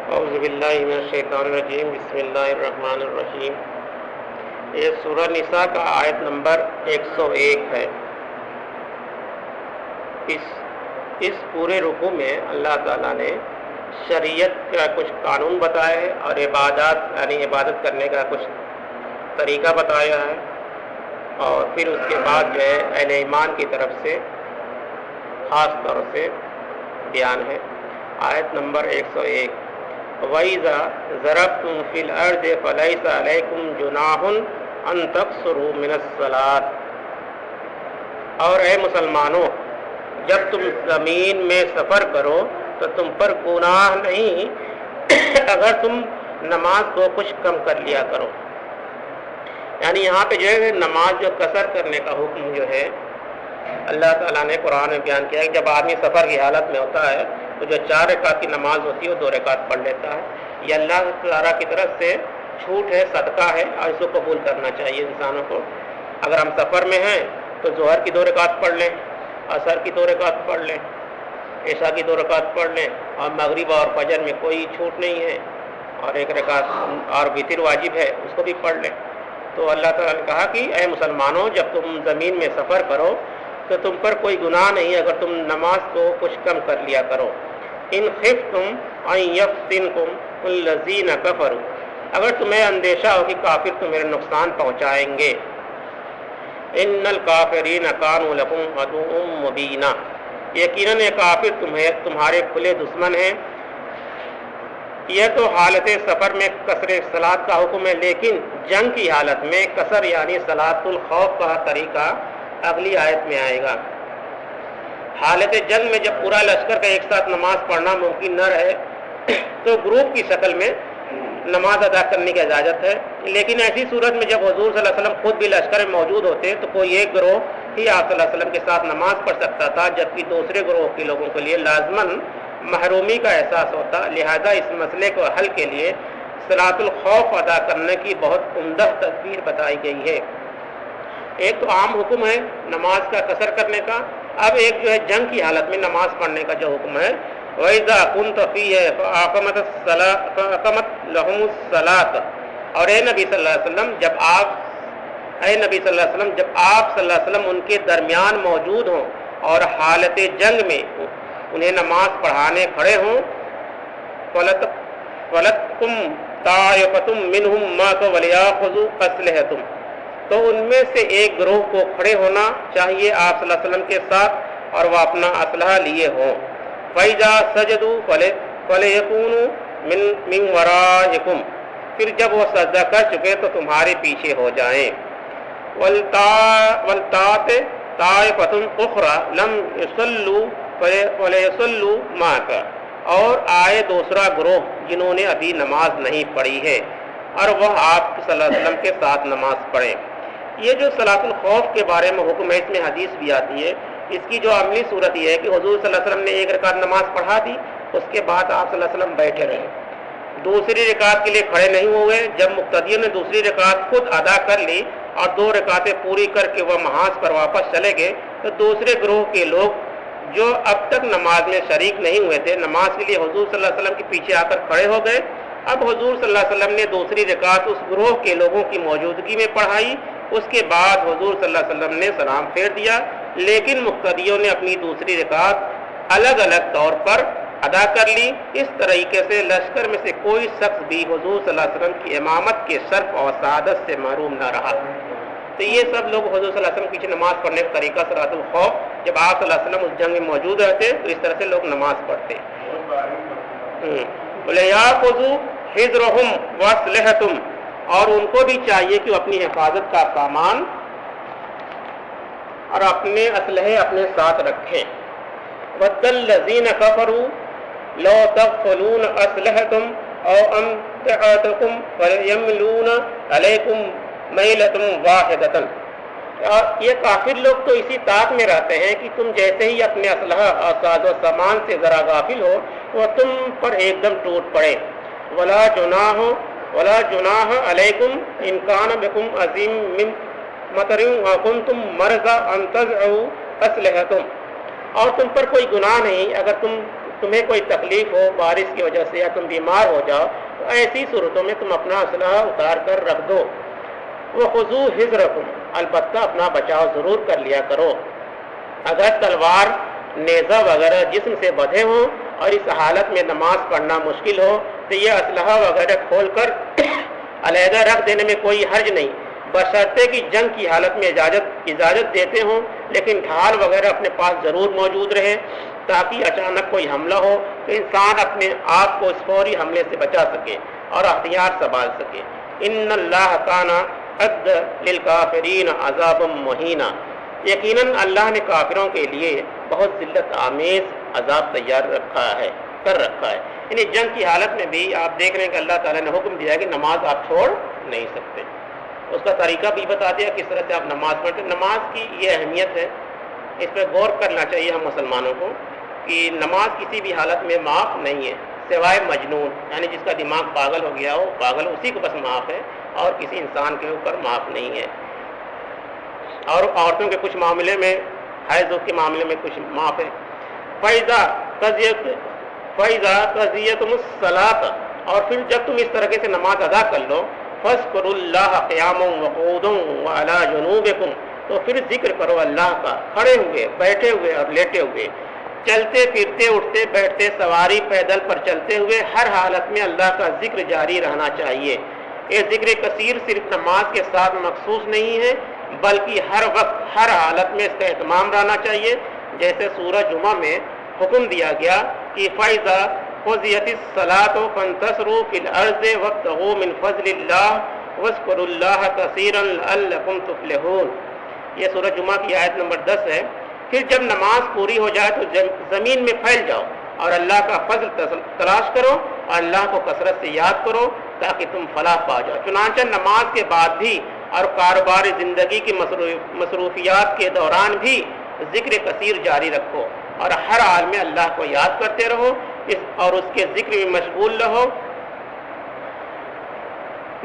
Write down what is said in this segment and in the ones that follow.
اعوذ باللہ من الشیطان الرجیم، بسم اللہ الرحمن الرحیم۔ یہ سورہ نساء کا آیت نمبر 101 ہے۔ اس پورے رکوع میں اللہ تعالیٰ نے شریعت کا کچھ قانون بتایا ہے اور عبادات یعنی عبادت کرنے کا کچھ طریقہ بتایا ہے، اور پھر اس کے بعد جو ہے اہل ایمان کی طرف سے خاص طور سے بیان ہے۔ آیت نمبر 101، وَإِذَا ضَرَبْتُمْ فِي الْأَرْضِ فَلَيْسَ عَلَيْكُمْ جُنَاحٌ أَن تَقْصُرُوا مِنَ الصَّلَاةِ، اور اے مسلمانوں، جب تم زمین میں سفر کرو تو تم پر گناہ نہیں اگر تم نماز کو کچھ کم کر لیا کرو۔ یعنی یہاں پہ جو ہے نماز جو قصر کرنے کا حکم جو ہے اللہ تعالیٰ نے قرآن میں بیان کیا ہے کہ جب آدمی سفر کی حالت میں ہوتا ہے تو جو 4 رکعت کی نماز ہوتی ہے وہ 2 رکعت پڑھ لیتا ہے۔ یہ اللہ تعالیٰ کی طرف سے چھوٹ ہے، صدقہ ہے، اور اس کو قبول کرنا چاہیے انسانوں کو۔ اگر ہم سفر میں ہیں تو ظہر کی 2 رکعت پڑھ لیں، عصر کی 2 رکعت پڑھ لیں، عشاء کی 2 رکعت پڑھ لیں، اور مغرب اور فجر میں کوئی چھوٹ نہیں ہے، اور 1 رکعت اور وتر واجب ہے اس کو بھی پڑھ لیں۔ تو اللہ تعالیٰ نے کہا کہ اے مسلمانوں، جب تم زمین میں سفر کرو تو تم پر کوئی گناہ نہیں اگر تم نماز کو کچھ کم کر لیا کرو۔ ان خفتم ان یفتنکم الذین کفروا، اگر تمہیں اندیشہ ہو کہ کافر تمہیں نقصان پہنچائیں گے۔ ان الکافرین کانوا لکم عدو مبینا، یقیناً یہ کافر تمہارے کھلے دشمن ہیں۔ یہ تو حالت سفر میں قصر صلاۃ کا حکم ہے، لیکن جنگ کی حالت میں قصر یعنی صلاۃ الخوف کا طریقہ اگلی آیت میں آئے گا۔ حالت جنگ میں جب پورا لشکر کا ایک ساتھ نماز پڑھنا ممکن نہ رہے تو گروپ کی شکل میں نماز ادا کرنے کی اجازت ہے، لیکن ایسی صورت میں جب حضور صلی اللہ علیہ وسلم خود بھی لشکر میں موجود ہوتے تو کوئی ایک گروہ ہی آپ صلی اللہ علیہ وسلم کے ساتھ نماز پڑھ سکتا تھا، جبکہ دوسرے گروہ کے لوگوں کے لیے لازماً محرومی کا احساس ہوتا۔ لہذا اس مسئلے کو حل کے لیے صلاۃ الخوف ادا کرنے کی بہت عمدہ تدبیر بتائی گئی ہے۔ ایک تو عام حکم ہے نماز کا قصر کرنے کا، اب ایک جو ہے جنگ کی حالت میں نماز پڑھنے کا جو حکم ہے، وَإِذَا كُنْتَ فِيهِمْ فَأَقَمْتَ لَهُمُ الصَّلَاةَ، اور اے نبی صلی اللہ علیہ وسلم جب آپ صلی اللہ علیہ وسلم ان کے درمیان موجود ہوں اور حالت جنگ میں انہیں نماز پڑھانے کھڑے ہوں، فَلَتْقُمْ طَائِفَةٌ مِّنْهُمْ مَعَكَ وَلْيَأْخُذُوا أَسْلِحَتَهُمْ، تو ان میں سے ایک گروہ کو کھڑے ہونا چاہیے آپ صلی اللہ علیہ وسلم کے ساتھ اور وہ اپنا اسلحہ لیے ہوں۔ فَإِذَا سَجَدُوا فَلْيَكُونُوا مِنْ وَرَائِكُمْ، پھر جب وہ سجدہ کر چکے تو تمہارے پیچھے ہو جائیں۔ وَلْتَأْتِ طَائِفَةٌ أُخْرَى لَمْ يُصَلُّوا فَلْيُصَلُّوا مَعَكَ، اور آئے دوسرا گروہ جنہوں نے ابھی نماز نہیں پڑھی ہے اور وہ آپ صلی اللہ علیہ وسلم کے ساتھ نماز پڑھیں۔ یہ جو صلاۃ الخوف کے بارے میں حکم ہے، اس میں حدیث بھی آتی ہے۔ اس کی جو عملی صورت یہ ہے کہ حضور صلی اللہ علیہ وسلم نے 1 رکعت نماز پڑھا دی، اس کے بعد آپ صلی اللہ علیہ وسلم بیٹھے رہے، دوسری رکعت کے لیے کھڑے نہیں ہوئے۔ جب مقتدیوں نے دوسری رکعت خود ادا کر لی اور 2 رکعتیں پوری کر کے وہ محاذ پر واپس چلے گئے تو دوسرے گروہ کے لوگ جو اب تک نماز میں شریک نہیں ہوئے تھے، نماز کے لیے حضور صلی اللہ علیہ وسلم کے پیچھے آ کر کھڑے ہو گئے۔ اب حضور صلی اللہ علیہ وسلم نے دوسری رکعت اس گروہ کے لوگوں کی موجودگی میں پڑھائی، اس کے بعد حضور صلی اللہ علیہ وسلم نے سلام پھیر دیا، لیکن مقتدیوں نے اپنی دوسری رکعت الگ الگ طور پر ادا کر لی۔ اس طریقے سے لشکر میں سے کوئی شخص بھی حضور صلی اللہ علیہ وسلم کی امامت کے شرف اور سعادت سے محروم نہ رہا۔ تو یہ سب لوگ حضور صلی اللہ علیہ وسلم کی نماز پڑھنے کا طریقہ صلاۃ الخوف، جب آپ صلی اللہ علیہ وسلم اس جنگ میں موجود رہتے تو اس طرح سے لوگ نماز پڑھتے۔ وَلْيَأْخُذُوا حِذْرَهُمْ وَأَسْلِحَتَهُمْ، اور ان کو بھی چاہیے کہ وہ اپنی حفاظت کا سامان اور اپنے اسلحے اپنے ساتھ رکھیں۔ وَدَّ الَّذِينَ كَفَرُوا لَوْ تَغْفُلُونَ أَسْلِحَتَكُمْ أَوْ أَمْتِعَتَكُمْ فَيَمِيلُونَ عَلَيْكُمْ مَيْلَةً وَاحِدَةً، یہ کافر لوگ تو اسی طاق میں رہتے ہیں کہ تم جیسے ہی اپنے اسلحہ اور ساز و سامان سے ذرا غافل ہو وہ تم پر ایک دم ٹوٹ پڑے۔ وَلَا جُنَاحَ عَلَيْكُمْ إِنْ كَانَ بِكُمْ عَزِيمٌ مِّن مَطَرٍ وَكُنْتُمْ مَرْضَىٰ أَن تَضَعُوا أَسْلِحَتَكُمْ، اور تم پر کوئی گناہ نہیں اگر تم تمہیں کوئی تکلیف ہو بارش کی وجہ سے یا تم بیمار ہو جاؤ تو ایسی صورتوں میں تم اپنا اسلحہ اتار کر رکھ دو. وخذوا حذرکم، البتہ اپنا بچاؤ ضرور کر لیا کرو. اگر تلوار نیزہ وغیرہ جسم سے بدھے ہوں اور اس حالت میں نماز پڑھنا مشکل ہو تو یہ اسلحہ وغیرہ کھول کر علیحدہ رکھ دینے میں کوئی حرج نہیں، بشرطے کہ جنگ کی حالت میں اجازت دیتے ہوں، لیکن ڈھال وغیرہ اپنے پاس ضرور موجود رہے تاکہ اچانک کوئی حملہ ہو تو انسان اپنے آپ کو اس فوری حملے سے بچا سکے اور اختیار سنبھال سکے. ان اللہ کان اعد للکافرین عذابا مہینا، یقیناً اللہ نے کافروں کے لیے بہت ذلت آمیز عذاب تیار کر رکھا ہے. یعنی جنگ کی حالت میں بھی آپ دیکھ رہے ہیں کہ اللہ تعالیٰ نے حکم دیا ہے کہ نماز آپ چھوڑ نہیں سکتے. اس کا طریقہ بھی بتا دیا کس طرح سے آپ نماز پڑھتے. نماز کی یہ اہمیت ہے، اس پہ غور کرنا چاہیے ہم مسلمانوں کو کہ نماز کسی بھی حالت میں معاف نہیں ہے سوائے مجنون، یعنی جس کا دماغ پاگل ہو گیا ہو، پاگل اسی کو بس معاف ہے اور کسی انسان کے اوپر معاف نہیں ہے. اور عورتوں کے کچھ معاملے میں، حیض کے معاملے میں کچھ معاف ہے. فَإِذَا قَضِيَتُمُ الصَّلَاةَ، اور پھر جب تم اس طریقے سے نماز ادا کر لو، فَاذْكُرُوا اللَّهَ قِيَامًا وَقُعُودًا وَعَلَىٰ جُنُوبِكُمْ، تو پھر ذکر کرو اللہ کا کھڑے ہوئے، بیٹھے ہوئے اور لیٹے ہوئے، چلتے پھرتے، اٹھتے بیٹھتے، سواری پیدل پر چلتے ہوئے، ہر حالت میں اللہ کا ذکر جاری رہنا چاہیے. یہ ذکر کثیر صرف نماز کے ساتھ مخصوص نہیں ہے بلکہ ہر وقت ہر حالت میں اس کا اہتمام رہنا چاہیے. جیسے سورہ جمعہ میں حکم دیا گیا کہ فَإِذَا قُضِيَتِ الصَّلَاةُ فَانتَشِرُوا فِي الْأَرْضِ وَابْتَغُوا مِنْ فَضْلِ اللَّهِ وَاذْكُرُوا اللَّهَ كَثِيرًا لَعَلَّكُمْ تُفْلِحُونَ. یہ سورہ جمعہ کی آیت نمبر 10 ہے. پھر جب نماز پوری ہو جائے تو زمین میں پھیل جاؤ اور اللہ کا فضل تلاش کرو اور اللہ کو کثرت سے یاد کرو تاکہ تم فلاح پا جاؤ. چنانچہ نماز کے بعد بھی اور کاروباری زندگی کی مصروفیات کے دوران بھی ذکر کثیر جاری رکھو اور ہر حال میں اللہ کو یاد کرتے رہو اور اس کے ذکر میں مشغول رہو.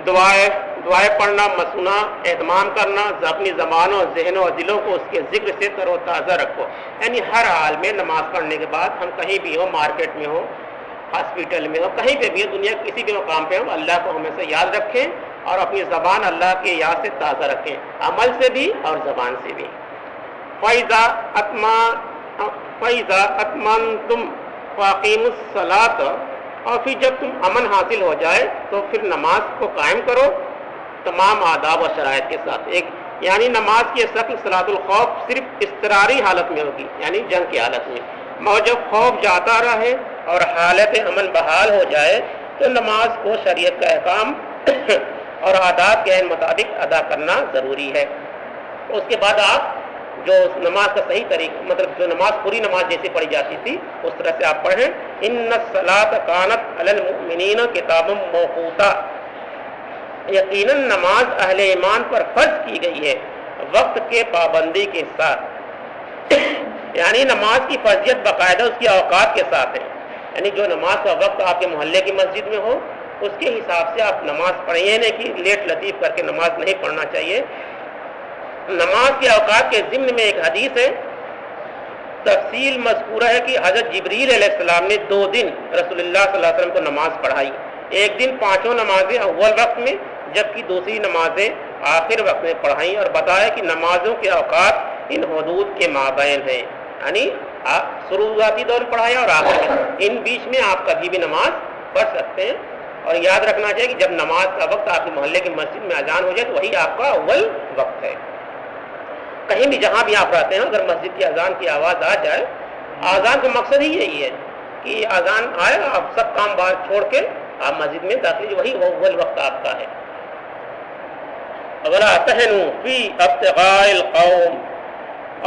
دعائیں پڑھنا، مسنا، اہتمام کرنا، اپنی زبانوں، ذہنوں اور دلوں کو اس کے ذکر سے تر و تازہ رکھو. یعنی ہر حال میں نماز پڑھنے کے بعد ہم کہیں بھی ہو، مارکیٹ میں ہو، ہاسپٹل میں ہو، کہیں پہ بھی ہو، دنیا کے کسی بھی مقام پہ ہو، اللہ کو ہمیشہ یاد رکھیں اور اپنی زبان اللہ کے یاد سے تازہ رکھیں، عمل سے بھی اور زبان سے بھی. فَإِذَا أَتْمَنْتُمْ فَأَقِيمُوا الصَّلَاةَ، اور پھر جب تم امن حاصل ہو جائے تو پھر نماز کو قائم کرو تمام آداب و شرائط کے ساتھ. یعنی نماز کی شکل صلاۃ الخوف صرف اضطراری حالت میں ہوگی، یعنی جنگ کی حالت میں. مگر جب خوف جاتا رہے اور حالت امن بحال ہو جائے تو نماز کو شریعت کا احکام اور آداب کے مطابق ادا کرنا ضروری ہے. اس کے بعد آپ جو نماز کا صحیح طریقہ، مطلب جو نماز پوری نماز جیسے پڑھی جاتی تھی اس طرح سے آپ پڑھیں. ان الصلاۃ کانت علی المؤمنین کتابا موقوتا، یقیناً نماز اہل ایمان پر فرض کی گئی ہے وقت کے پابندی کے ساتھ. یعنی نماز کی فرضیت باقاعدہ اس کی اوقات کے ساتھ ہے. یعنی جو نماز کا وقت آپ کے محلے کی مسجد میں ہو اس کے حساب سے آپ نماز پڑھیں، یہ نہیں کہ لیٹ لطیف کر کے نماز نہیں پڑھنا چاہیے. نماز کے اوقات کے ضمن میں ایک حدیث ہے، تفصیل مذکورہ ہے کہ حضرت جبریل علیہ السلام نے 2 دن رسول اللہ صلی اللہ علیہ وسلم کو نماز پڑھائی. ایک دن 5 نمازیں اول وقت میں جبکہ دوسری نمازیں آخر وقت میں پڑھائیں اور بتایا کہ نمازوں کے اوقات ان حدود کے مابین ہیں. یعنی آپ شروعاتی دور پڑھایا اور آخر میں، ان بیچ میں آپ کبھی بھی نماز پڑھ سکتے ہیں. اور یاد رکھنا چاہیے کہ جب نماز کا وقت آپ کے محلے کی مسجد میں اذان ہو جائے تو وہی آپ کا اول وقت ہے. کہیں بھی جہاں بھی آپ رہتے ہیں اگر مسجد کی اذان کی آواز آ جائے، اذان کا مقصد ہی یہی ہے کہ اذان آئے آپ سب کام بات چھوڑ کے آپ مسجد میں داخل، وہی اول وقت آپ کا ہے. وَلَا تَهِنُوا فِي ابْتِغَاءِ الْقَوْمِ،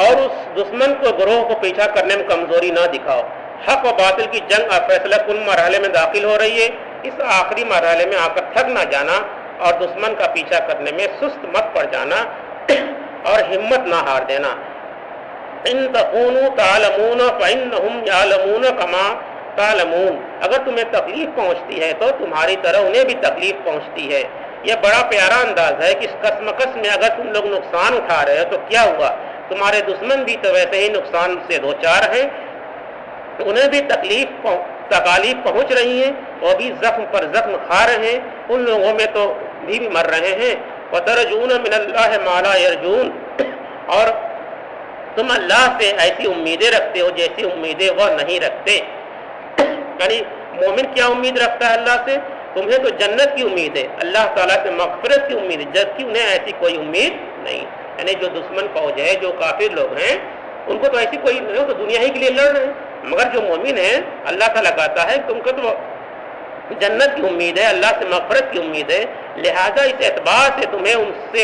اور اس دشمن کو گروہ کو پیچھا کرنے میں کمزوری نہ دکھاؤ. حق و باطل کی جنگ اور فیصلہ کن مرحلے میں داخل ہو رہی ہے. اس آخری مرحلے میں آ کر تھک نہ جانا اور دشمن کا پیچھا کرنے میں سست مت پڑ جانا اور ہمت نہ ہار دینا. ان تکونوا تعلمون فانهم يعلمون كما تعلمون، اگر تمہیں تکلیف پہنچتی ہے تو تمہاری طرح انہیں بھی تکلیف پہنچتی ہے. یہ بڑا پیارا انداز ہے کہ اس کشمکش میں اگر تم لوگ نقصان اٹھا رہے ہو تو کیا ہوا، تمہارے دشمن بھی تو ویسے ہی نقصان سے دوچار ہیں. انہیں بھی تکالیف پہنچ رہی ہیں، وہ بھی زخم پر زخم کھا رہے ہیں، ان لوگوں میں تو بھی مر رہے ہیں۔ وَتَرْجُونَ مِنَ اللَّهِ مَا لَا يَرْجُونَ، اور تم اللہ سے ایسی امیدیں رکھتے ہو جیسی امیدیں وہ نہیں رکھتے۔ یعنی مومن کیا امید رکھتا ہے اللہ سے؟ تمہیں تو جنت کی امید ہے، اللہ تعالیٰ سے مغفرت کی امید ہے، جبکہ انہیں ایسی کوئی امید نہیں۔ یعنی جو دشمن فوج ہے، جو کافر لوگ ہیں، ان کو تو ایسی کوئی نہیں، وہ تو دنیا ہی کے لیے لڑ رہے ہیں، مگر جو مومن ہیں اللہ تعالیٰ کہتا ہے تم کو تو جنت کی امید ہے، اللہ سے مغفرت کی امید ہے، لہذا اس اعتبار سے تمہیں ان سے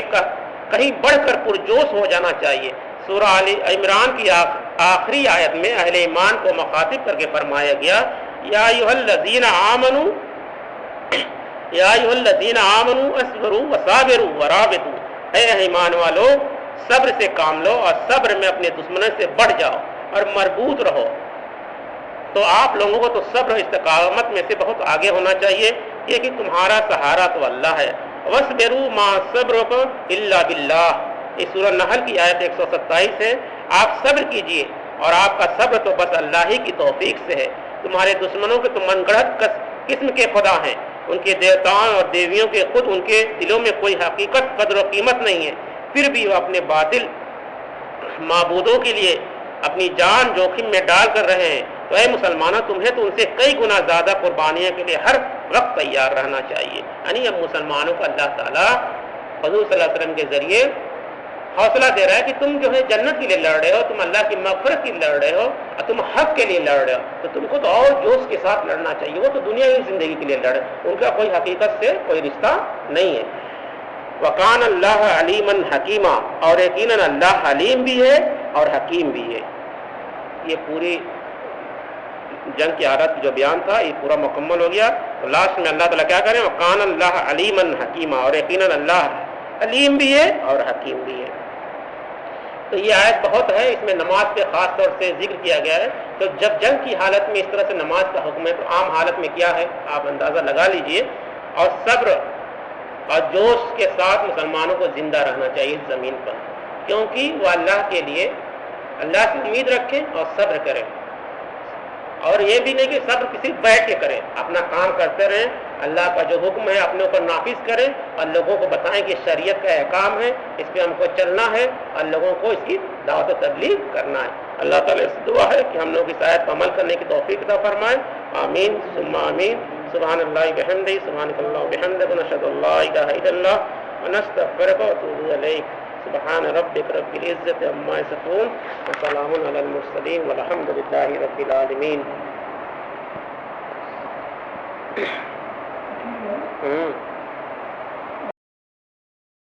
کہیں بڑھ کر پرجوش ہو جانا چاہیے۔ سورہ آل عمران کی آخری آیت میں اہل ایمان کو مخاطب کر کے فرمایا گیا، یا ایھا الذین آمنوا اصبروا وصابروا ورابطوا، اے ایمان والو صبر سے کام لو اور صبر میں اپنے دشمنوں سے بڑھ جاؤ اور مربوط رہو۔ تو آپ لوگوں کو تو صبر و استقامت میں سے بہت آگے ہونا چاہیے، کہ تمہارا سہارا تو اللہ ہے۔ وَاصْبِرُوا مَا صَبْرُكُمْ إِلَّا بِاللَّهِ، یہ سورہ نحل کی آیت 127 ہے۔ آپ صبر کیجئے اور آپ کا صبر تو بس اللہ ہی کی توفیق سے ہے۔ تمہارے دشمنوں کے تو من گڑھت قسم کے خدا ہیں، ان کے دیوتاؤں اور دیویوں کے خود ان کے دلوں میں کوئی حقیقت قدر و قیمت نہیں ہے، پھر بھی وہ اپنے باطل معبودوں کے لیے اپنی جان جوخم میں ڈال کر رہے ہیں۔ تو اے مسلمانوں، تمہیں تو ان سے کئی گنا زیادہ قربانیوں کے لیے ہر وقت تیار رہنا چاہیے۔ یعنی اب مسلمانوں کو اللہ تعالیٰ حضور صلی اللہ علیہ وسلم کے ذریعے حوصلہ دے رہا ہے کہ تم جو ہے جنت کے لیے لڑ رہے ہو، تم اللہ کی مغفرت کے لیے لڑ رہے ہو اور تم حق کے لیے لڑ رہے ہو، تو تم کو تو اور جوش کے ساتھ لڑنا چاہیے۔ وہ تو دنیا کی زندگی کے لیے لڑ رہے، ان کا کوئی حقیقت سے کوئی رشتہ نہیں ہے۔ وَقَانَ اللَّهَ عَلِيمًا حَكِيمًا، اور یقیناً اللہ حلیم بھی ہے اور حکیم بھی ہے۔ یہ پوری جنگ کی حالت جو بیان تھا یہ پورا مکمل ہو گیا۔ تو لاسٹ میں اللہ تعالیٰ کیا کریں؟ وَقَانَ اللَّهَ عَلِيمًا حَكِيمًا، اور یقیناً اللہ علیم بھی ہے اور حکیم بھی ہے۔ تو یہ آیت بہت ہے، اس میں نماز پہ خاص طور سے ذکر کیا گیا ہے۔ تو جب جنگ کی حالت میں اس طرح سے نماز کا حکم ہے تو عام حالت میں کیا ہے آپ اندازہ لگا لیجئے۔ اور صبر اور جوش کے ساتھ مسلمانوں کو زندہ رہنا چاہیے اس زمین پر، کیونکہ وہ اللہ کے لیے اللہ کی امید رکھیں اور صبر کریں۔ اور یہ بھی نہیں کہ صبر کسی بیٹھ کے کریں، اپنا کام کرتے رہیں، اللہ کا جو حکم ہے اپنے اوپر نافذ کریں اور لوگوں کو بتائیں کہ شریعت کا احکام ہے، اس پہ ہم کو چلنا ہے اور لوگوں کو اس کی دعوت و تبلیغ کرنا ہے۔ اللہ تعالیٰ سے دعا ہے کہ ہم لوگ اس آیت پر عمل کرنے کی توفیق عطا فرمائے۔ آمین ثم آمین۔ سبحان اللہ بحمدہ، سبحانک اللہم وبحمدک، نشہد ان لا الہ الا اللہ ونستغفرک ونتوب الیک۔ سبحان ربک رب العزة عما یصفون وسلام علی المرسلین والحمد للہ رب العالمین۔